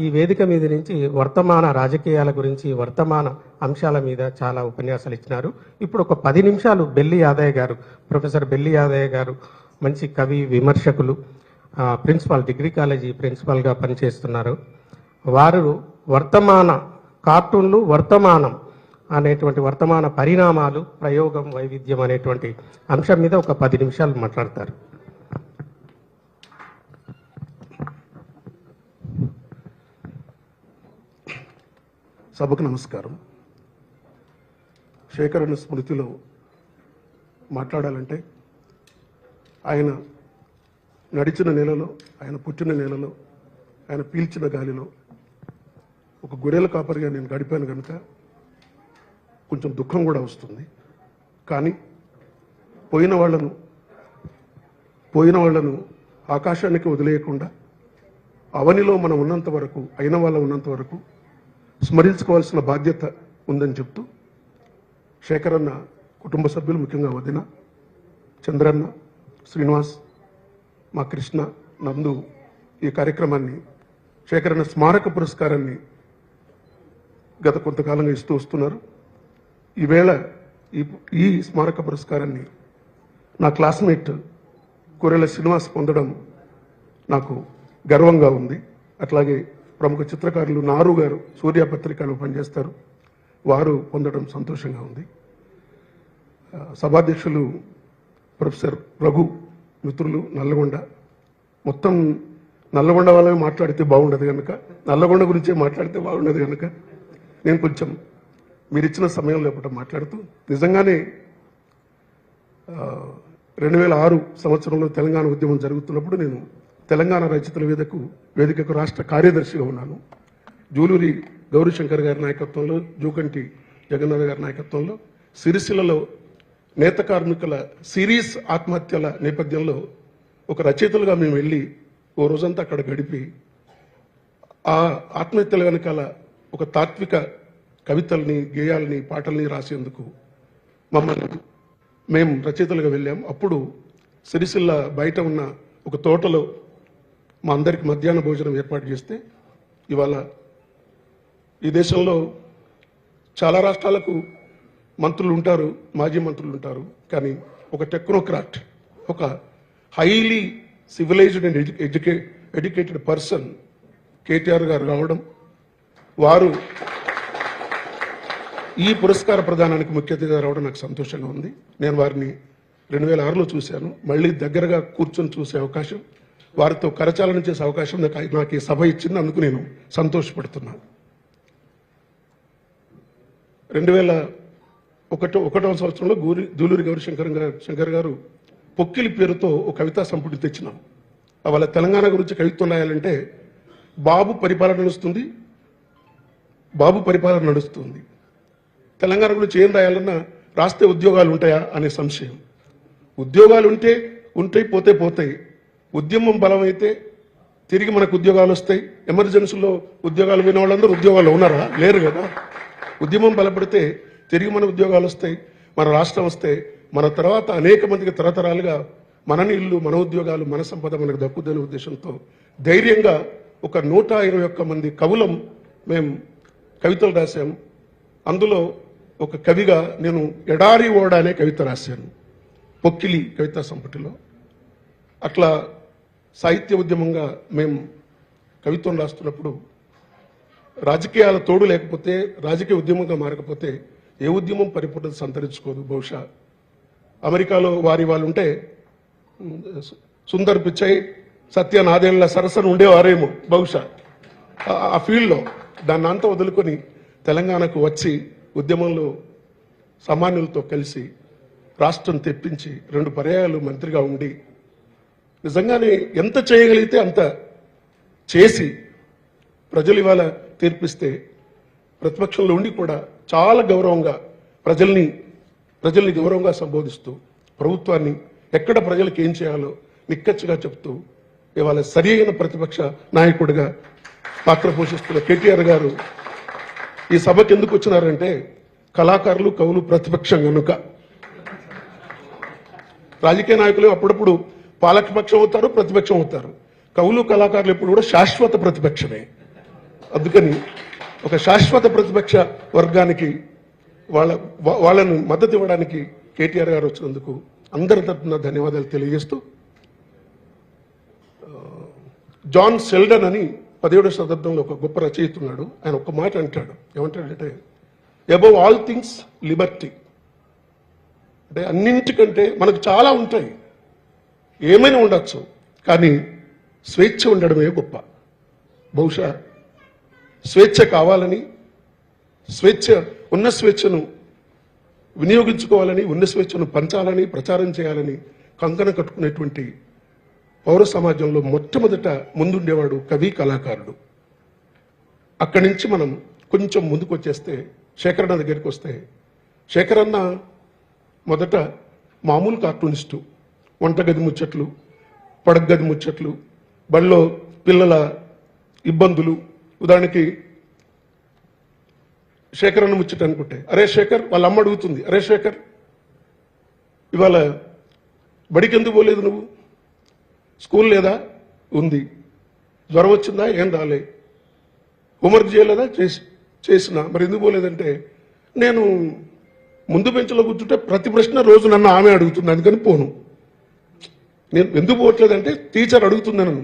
ఈ వేదిక మీద నుంచి వర్తమాన రాజకీయాల గురించి, వర్తమాన అంశాల మీద చాలా ఉపన్యాసాలు ఇచ్చినారు. ఇప్పుడు ఒక 10 నిమిషాలు బెల్లి యాదయ్య గారు, ప్రొఫెసర్ బెల్లి యాదయ్య గారు మంచి కవి, విమర్శకులు, ప్రిన్సిపాల్, డిగ్రీ కాలేజీ ప్రిన్సిపాల్గా పనిచేస్తున్నారు. వారు వర్తమాన కార్టూన్లు, వర్తమానం అనేటువంటి వర్తమాన పరిణామాలు, ప్రయోగం, వైవిధ్యం అనేటువంటి అంశం మీద ఒక 10 నిమిషాలు మాట్లాడతారు. సభకు నమస్కారం. శేఖరన్న స్మృతిలో మాట్లాడాలంటే ఆయన నడిచిన నేలలో, ఆయన పుట్టిన నేలలో, ఆయన పీల్చిన గాలిలో ఒక గొర్రెల కాపరిగా నేను గడిపాను కనుక కొంచెం దుఃఖం కూడా వస్తుంది. కానీ పోయిన వాళ్ళను ఆకాశానికి వదిలేయకుండా అవనిలో మనం ఉన్నంత వరకు, అయిన వాళ్ళ ఉన్నంత వరకు స్మరించుకోవాల్సిన బాధ్యత ఉందని చెప్తూ, శేఖరన్న కుటుంబ సభ్యులు, ముఖ్యంగా వదిన, చంద్రన్న, శ్రీనివాస్, మా కృష్ణ, నందు ఈ కార్యక్రమాన్ని, శేఖరన్న స్మారక పురస్కారాన్ని గత కొంతకాలంగా ఇస్తూ వస్తున్నారు. ఈవేళ ఈ స్మారక పురస్కారాన్ని నా క్లాస్మేట్ కొరెల శ్రీనివాస్ పొందడం నాకు గర్వంగా ఉంది. అట్లాగే ప్రముఖ చిత్రకారులు నారు గారు, సూర్య పత్రికలో పనిచేస్తారు, వారు పొందడం సంతోషంగా ఉంది. సభాధ్యక్షులు ప్రొఫెసర్ రఘు, మిత్రులు నల్లగొండ, మొత్తం నల్లగొండ వాళ్ళమే మాట్లాడితే బాగుండదు కనుక, నల్లగొండ గురించే మాట్లాడితే బాగుండదు కనుక నేను కొంచెం మీరిచ్చిన సమయం లేకుండా మాట్లాడుతూ, నిజంగానే 2006 సంవత్సరంలో తెలంగాణ ఉద్యమం జరుగుతున్నప్పుడు నేను తెలంగాణ రచయితల వేదికకు రాష్ట్ర కార్యదర్శిగా ఉన్నాను. జూలూరి గౌరీశంకర్ గారి నాయకత్వంలో, జూకంటి జగన్నాథ్ గారి నాయకత్వంలో సిరిసిల్లలో నేత కార్మికుల సిరీస్ ఆత్మహత్యల నేపథ్యంలో ఒక రచయితలుగా మేము వెళ్ళి ఓ రోజంతా అక్కడ గడిపి ఆ ఆత్మహత్యల వెనకాల ఒక తాత్విక కవితల్ని, గేయాల్ని, పాటల్ని రాసేందుకు మేము రచయితలుగా వెళ్ళాం. అప్పుడు సిరిసిల్ల బయట ఉన్న ఒక తోటలో మా అందరికి మధ్యాహ్న భోజనం ఏర్పాటు చేస్తే, ఇవాళ ఈ దేశంలో చాలా రాష్ట్రాలకు మంత్రులు ఉంటారు, మాజీ మంత్రులు ఉంటారు, కానీ ఒక టెక్నోక్రాట్, ఒక highly civilised and educated person KTR గారు రావడం, వారు ఈ పురస్కార ప్రదానానికి ముఖ్య అతిథిగా రావడం నాకు సంతోషంగా ఉంది. నేను వారిని 2006లో చూశాను. మళ్ళీ దగ్గరగా కూర్చొని చూసే అవకాశం, వారితో కరచాలనం చేసే అవకాశం నాకు ఈ సభ ఇచ్చింది. అందుకు నేను సంతోషపడుతున్నాను. 2001వ సంవత్సరంలో జూలూరి గౌరీశంకర్ గారు పొక్కిలి పేరుతో ఒక కవితా సంపుటి తెచ్చినాం. వాళ్ళ తెలంగాణ గురించి కవిత్వం రాయాలంటే బాబు పరిపాలన నడుస్తుంది, తెలంగాణ గురించి ఏం రాయాలన్నా రాస్తే ఉద్యోగాలు ఉంటాయా అనే సంశయం. ఉద్యోగాలు ఉంటాయి, పోతాయి. ఉద్యమం బలమైతే తిరిగి మనకు ఉద్యోగాలు వస్తాయి. ఎమర్జెన్సీలో ఉద్యోగాలు పోయిన వాళ్ళందరూ ఉద్యోగాలు ఉన్నారా? లేరు కదా. ఉద్యమం బలపడితే తిరిగి మన ఉద్యోగాలు వస్తాయి, మన రాష్ట్రం వస్తే మన తర్వాత అనేక మందికి తరతరాలుగా మన ఇల్లు, మన ఉద్యోగాలు, మన సంపద మనకు దక్కుదనే ఉద్దేశంతో ధైర్యంగా ఒక 121 మంది కవులం మేము కవితలు రాశాము. అందులో ఒక కవిగా నేను ఎడారి ఓడ అనే కవిత రాశాను పొక్కిలి కవితా సంపుటిలో. అట్లా సాహిత్య ఉద్యమంగా మేము కవిత్వం రాస్తున్నప్పుడు రాజకీయాల తోడు లేకపోతే, రాజకీయ ఉద్యమంగా మారకపోతే ఏ ఉద్యమం పరిపూర్ణత సంతరించుకోదు. బహుశా అమెరికాలో వాళ్ళు ఉంటే సుందర్ పిచ్చై, సత్య నాదేళ్ల సరసన ఉండేవారేమో బహుశా ఆ ఫీల్డ్లో. దాన్ని అంతా వదులుకొని తెలంగాణకు వచ్చి ఉద్యమంలో సామాన్యులతో కలిసి రాష్ట్రం తెప్పించి 2 పర్యాయాలు మంత్రిగా ఉండి నిజంగానే ఎంత చేయగలిగితే అంత చేసి ప్రజలు ఇవాళ తీర్పిస్తే ప్రతిపక్షంలో ఉండి కూడా చాలా గౌరవంగా ప్రజల్ని గౌరవంగా సంబోధిస్తూ ప్రభుత్వాన్ని ఎక్కడ ప్రజలకు ఏం చేయాలో నిక్కచ్చిగా చెప్తూ ఇవాళ సరియైన ప్రతిపక్ష నాయకుడిగా పాత్ర పోషిస్తున్న కేటీఆర్ గారు ఈ సభకు ఎందుకు వచ్చినారంటే, కళాకారులు, కవులు ప్రతిపక్షం కనుక. రాజకీయ నాయకులు అప్పుడప్పుడు పాలకపక్షం అవుతారు, ప్రతిపక్షం అవుతారు. కవులు, కళాకారులు ఎప్పుడు కూడా శాశ్వత ప్రతిపక్షమే. అందుకని ఒక శాశ్వత ప్రతిపక్ష వర్గానికి వాళ్ళను మద్దతు ఇవ్వడానికి కేటీఆర్ గారు వచ్చినందుకు అందరి తరఫున ధన్యవాదాలు తెలియజేస్తూ, జాన్ సెల్డన్ అని 17వ శతాబ్దంలో ఒక గొప్ప రచయిత ఉన్నాడు. ఆయన ఒక మాట అంటాడు. ఏమంటాడంటే, అబౌవ్ ఆల్ థింగ్స్ లిబర్టీ. అంటే అన్నింటికంటే మనకు చాలా ఉంటాయి, ఏమైనా ఉండొచ్చు, కానీ స్వేచ్ఛ ఉండడమే గొప్ప. బహుశా స్వేచ్ఛ కావాలని, ఉన్న స్వేచ్ఛను వినియోగించుకోవాలని, ఉన్న స్వేచ్ఛను పంచాలని, ప్రచారం చేయాలని కంకణ కట్టుకునేటువంటి పౌర సమాజంలో మొట్టమొదట ముందుండేవాడు కవి, కళాకారుడు. అక్కడి నుంచి మనం కొంచెం ముందుకు వచ్చేస్తే, శేఖరన్న దగ్గరికి వస్తే, శేఖరన్న మొదట మామూలు కార్టూనిస్టు. వంటగది ముచ్చట్లు, పడగది ముచ్చట్లు, బళ్ళో పిల్లల ఇబ్బందులు. ఉదాహరణకి శేఖరన్న ముచ్చట అనుకుంటే, అరే శేఖర్, వాళ్ళ అమ్మ అడుగుతుంది, అరే శేఖర్ ఇవాళ బడికి ఎందుకు పోలేదు నువ్వు? స్కూల్ లేదా? ఉంది. జ్వరం వచ్చిందా? ఏం రాలే. హోంవర్క్ చేయలేదా? చేసిన. మరి ఎందుకు పోలేదంటే, నేను ముందు బెంచ్లో కూర్చుంటే ప్రతి ప్రశ్న రోజు నన్ను ఆమె అడుగుతుంది, అందుకని పోను. నేను ఎందుకు పోవట్లేదంటే టీచర్ అడుగుతున్నాను.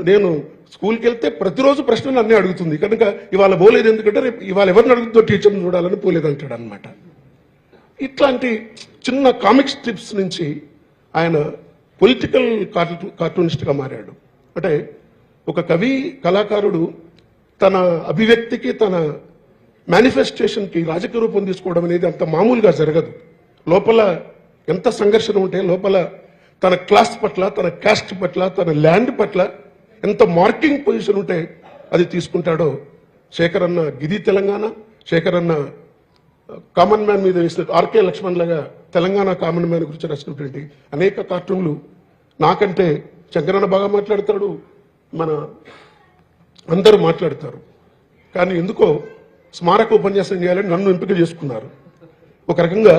నేను స్కూల్కి వెళ్తే ప్రతిరోజు ప్రశ్నలు అన్నీ అడుగుతుంది, కనుక ఇవాళ పోలేదు ఎందుకంటే రేపు ఇవాళ ఎవరిని అడుగుతుందో టీచర్ని చూడాలని పోలేదంటాడు అనమాట. ఇట్లాంటి చిన్న కామిక్ స్ట్రిప్స్ నుంచి ఆయన పొలిటికల్ కార్టూనిస్ట్గా మారాడు. అంటే ఒక కవి, కళాకారుడు తన అభివ్యక్తికి, తన మేనిఫెస్టేషన్కి రాజకీయ రూపం తీసుకోవడం అనేది అంత మామూలుగా జరగదు. లోపల ఎంత సంఘర్షణ ఉంటే, లోపల తన క్లాస్ పట్ల, తన క్యాస్ట్ పట్ల, తన ల్యాండ్ పట్ల ఎంత మార్కింగ్ పొజిషన్ ఉంటే అది తీసుకుంటాడో. శేఖరన్న గిది తెలంగాణ, శేఖరన్న కామన్ మ్యాన్ మీద వేసిన ఆర్కే లక్ష్మణ్ లాగా తెలంగాణ కామన్ మ్యాన్ గురించి రాసినటువంటి అనేక కార్టూన్లు. నాకంటే శంకరన్న బాగా మాట్లాడతాడు, మన అందరూ మాట్లాడతారు. కానీ ఎందుకో స్మారక ఉపన్యాసం చేయాలని నన్ను ఎంపిక చేసుకున్నారు. ఒక రకంగా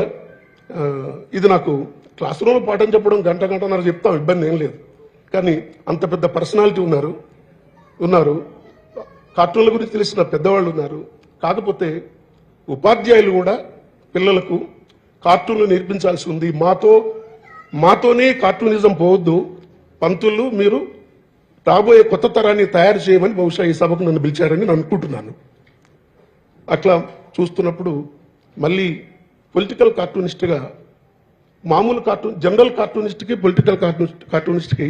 ఇది నాకు క్లాస్ రూమ్లో పాఠం చెప్పడం గంటన్నర చెప్తాం, ఇబ్బంది ఏం లేదు. కానీ అంత పెద్ద పర్సనాలిటీ ఉన్నారు, కార్టూన్ల గురించి తెలిసిన పెద్దవాళ్ళు ఉన్నారు. కాకపోతే ఉపాధ్యాయులు కూడా పిల్లలకు కార్టూన్లు నేర్పించాల్సి ఉంది. మాతోనే కార్టూనిజం పోవద్దు, పంతులు మీరు రాబోయే కొత్త తరాన్ని తయారు చేయమని బహుశా ఈ సభకు నన్ను పిలిచారని నేను అనుకుంటున్నాను. అట్లా చూస్తున్నప్పుడు మళ్ళీ పొలిటికల్ కార్టూనిస్ట్గా, మామూలు జనరల్ కార్టూనిస్ట్కి పొలిటికల్ కార్టూనిస్ట్కి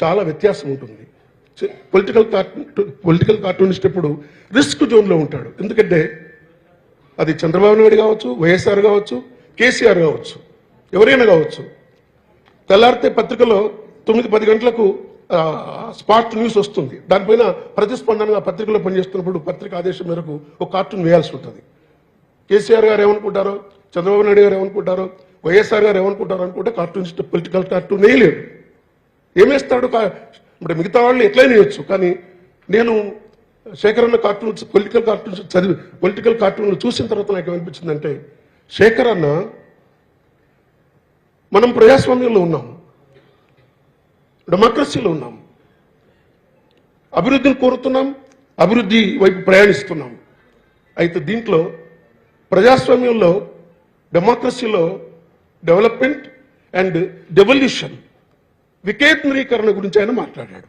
చాలా వ్యత్యాసం ఉంటుంది. పొలిటికల్ కార్టూనిస్ట్ ఎప్పుడు రిస్క్ జోన్లో ఉంటాడు. ఎందుకంటే అది చంద్రబాబు నాయుడు కావచ్చు, వైఎస్ఆర్ కావచ్చు, కేసీఆర్ కావచ్చు, ఎవరైనా కావచ్చు. తెల్లారితే పత్రికలో 9-10 గంటలకు స్పాట్ న్యూస్ వస్తుంది. దానిపైన ప్రతిస్పందనగా పత్రికలో పనిచేస్తున్నప్పుడు పత్రిక ఆదేశం మేరకు ఒక కార్టూన్ వేయాల్సి ఉంటుంది. కేసీఆర్ గారు ఏమనుకుంటారో, చంద్రబాబు నాయుడు గారు ఏమనుకుంటారో, వైఎస్ఆర్ గారు ఏమనుకుంటారో అనుకుంటే కార్టూనిస్ట్ పొలిటికల్ కార్టూన్ వేయలేడు. ఏమేస్తాడు? అంటే మిగతా వాళ్ళు ఎట్లయినా వేయచ్చు. కానీ నేను శేఖరన్న కార్టూన్స్, పొలిటికల్ కార్టూన్లు చూసిన తర్వాత నాకు ఏమనిపించిందంటే, శేఖరన్న మనం ప్రజాస్వామ్యంలో ఉన్నాం, డెమోక్రసీలో ఉన్నాం, అభివృద్ధిని కోరుతున్నాం, అభివృద్ధి వైపు ప్రయాణిస్తున్నాం. అయితే దీంట్లో ప్రజాస్వామ్యంలో, డెమోక్రసీలో డెవలప్మెంట్ అండ్ డెవల్యూషన్, వికేంద్రీకరణ గురించి ఆయన మాట్లాడాడు.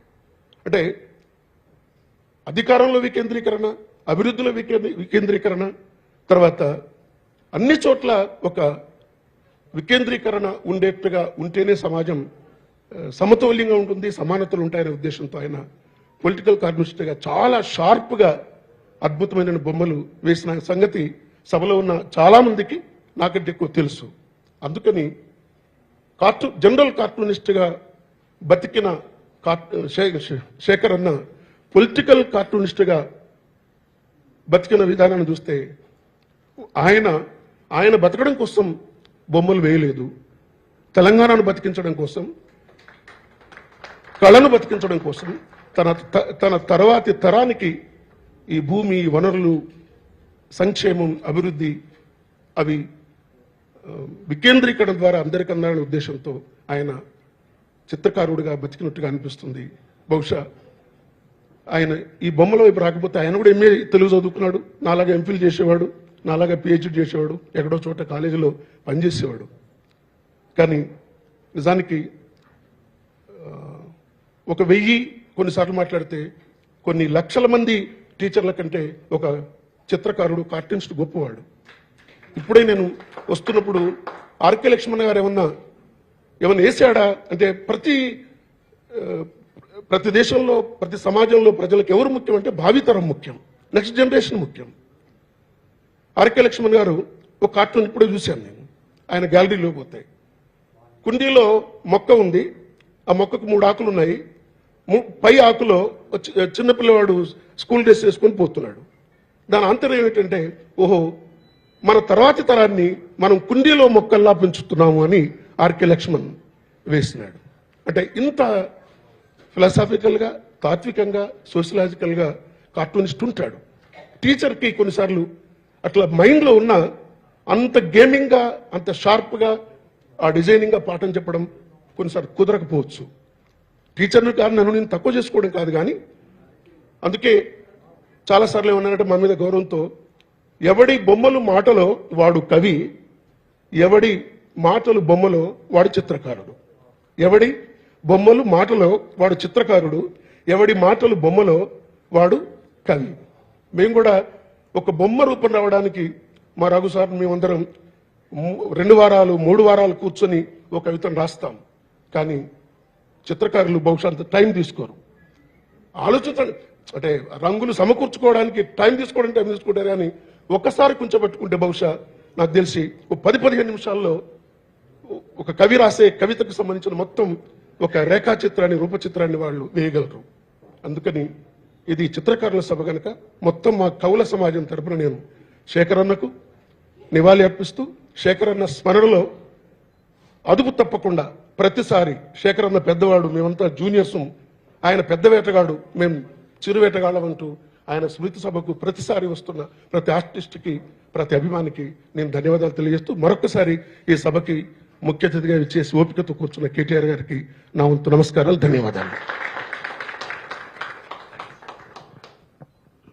అంటే అధికారంలో వికేంద్రీకరణ, అభివృద్ధిలో వికేంద్రీకరణ, తర్వాత అన్ని చోట్ల ఒక వికేంద్రీకరణ ఉండేట్టుగా ఉంటేనే సమాజం సమతౌల్యంగా ఉంటుంది, సమానతలు ఉంటాయనే ఉద్దేశంతో ఆయన పొలిటికల్ కార్టూనిస్ట్గా చాలా షార్ప్గా అద్భుతమైన బొమ్మలు వేసిన సంగతి సభలో ఉన్న చాలా మందికి నాకంటే ఎక్కువ తెలుసు. అందుకని జనరల్ కార్టూనిస్ట్గా బతికిన శేఖరన్న పొలిటికల్ కార్టూనిస్ట్గా బతికిన విధానాన్ని చూస్తే ఆయన బతకడం కోసం బొమ్మలు వేయలేదు, తెలంగాణను బతికించడం కోసం, కళను బతికించడం కోసం, తన తర్వాతి తరానికి ఈ భూమి, వనరులు, సంక్షేమం, అభివృద్ధి అవి వికేంద్రీకరణ ద్వారా అందరికీ అందాలనే ఉద్దేశంతో ఆయన చిత్రకారుడిగా బతికినట్టుగా అనిపిస్తుంది. బహుశా ఆయన ఈ బొమ్మల వైపు రాకపోతే ఆయన కూడా ఎంఏ తెలుగు చదువుకున్నాడు, నాలాగా ఎంఫిల్ చేసేవాడు, నాలాగా పిహెచ్డి చేసేవాడు, ఎక్కడో చోట కాలేజీలో పనిచేసేవాడు. కానీ నిజానికి 1000 కొన్నిసార్లు మాట్లాడితే కొన్ని లక్షల మంది టీచర్ల కంటే ఒక చిత్రకారుడు, కార్టూనిస్ట్ గొప్పవాడు. ఇప్పుడే నేను వస్తున్నప్పుడు ఆర్కే లక్ష్మణ్ గారు ఏమన్నా వేసాడా అంటే ప్రతి దేశంలో, ప్రతి సమాజంలో ప్రజలకు ఎవరు ముఖ్యం అంటే భావితరం ముఖ్యం, నెక్స్ట్ జనరేషన్ ముఖ్యం. ఆర్కే లక్ష్మణ్ గారు ఒక కార్టూన్ ఇప్పుడే చూశాను నేను, ఆయన గ్యాలరీలో పోతే కుండీలో మొక్క ఉంది, ఆ మొక్కకు 3 ఆకులు ఉన్నాయి, పై ఆకులో చిన్నపిల్లవాడు స్కూల్ డ్రెస్ వేసుకొని పోతున్నాడు. దాని అంతరం ఏమిటంటే, ఓహో మన తర్వాతి తరాన్ని మనం కుండీలో మొక్కల్లా పెంచుతున్నాము అని ఆర్కే లక్ష్మణ్ వేసినాడు. అంటే ఇంత ఫిలాసాఫికల్గా, తాత్వికంగా, సోషలాజికల్గా కార్టూనిస్ట్ ఉంటాడు. టీచర్కి కొన్నిసార్లు అట్లా మైండ్లో ఉన్న అంత గేమింగ్గా, అంత షార్ప్గా, ఆ డిజైనింగ్గా పాఠం చెప్పడం కొన్నిసార్లు కుదరకపోవచ్చు. టీచర్ని కాదు, నన్ను నేను తక్కువ చేసుకోవడం కాదు, కానీ అందుకే చాలాసార్లు ఏమన్నానంటే మా మీద గౌరవంతో, ఎవడి బొమ్మలు మాటలో వాడు కవి, ఎవడి మాటలు బొమ్మలో వాడు చిత్రకారుడు. ఎవడి బొమ్మలు మాటలో వాడు చిత్రకారుడు, ఎవడి మాటలు బొమ్మలో వాడు కవి. మేము కూడా ఒక బొమ్మ రూపం రావడానికి మా రఘు సార్ మేమందరం 2 వారాలు 3 వారాలు కూర్చొని ఒక కవితను రాస్తాం. కానీ చిత్రకారులు బహుశా అంత టైం తీసుకోరు. ఆలోచించండి, అంటే రంగులు సమకూర్చుకోవడానికి టైం తీసుకుంటారు, కానీ ఒక్కసారి కూర్చోబెట్టుకుంటే బహుశా నాకు తెలిసి 10-15 నిమిషాల్లో ఒక కవి రాసే కవితకు సంబంధించిన మొత్తం ఒక రేఖాచిత్రాన్ని, రూపచిత్రాన్ని వాళ్ళు వేయగలరు. అందుకని ఇది చిత్రకారుల సభ కనుక మొత్తం మా కవుల సమాజం తరపున నేను శేఖరన్నకు నివాళి అర్పిస్తూ, శేఖరన్న స్మరణలో అదుపు తప్పకుండా ప్రతిసారి, శేఖరన్న పెద్దవాడు, మేమంతా జూనియర్స్, ఆయన పెద్ద వేటగాడు, మేము చిరు వేటగాళ్ళం అంటూ ఆయన స్మృతి సభకు ప్రతిసారి వస్తున్న ప్రతి ఆర్టిస్ట్కి, ప్రతి అభిమానికి నేను ధన్యవాదాలు తెలియజేస్తూ, మరొకసారి ఈ సభకి ముఖ్య అతిథిగా ఇచ్చేసి ఓపికతో కూర్చున్న కేటీఆర్ గారికి నా వంతు నమస్కారాలు, ధన్యవాదాలు.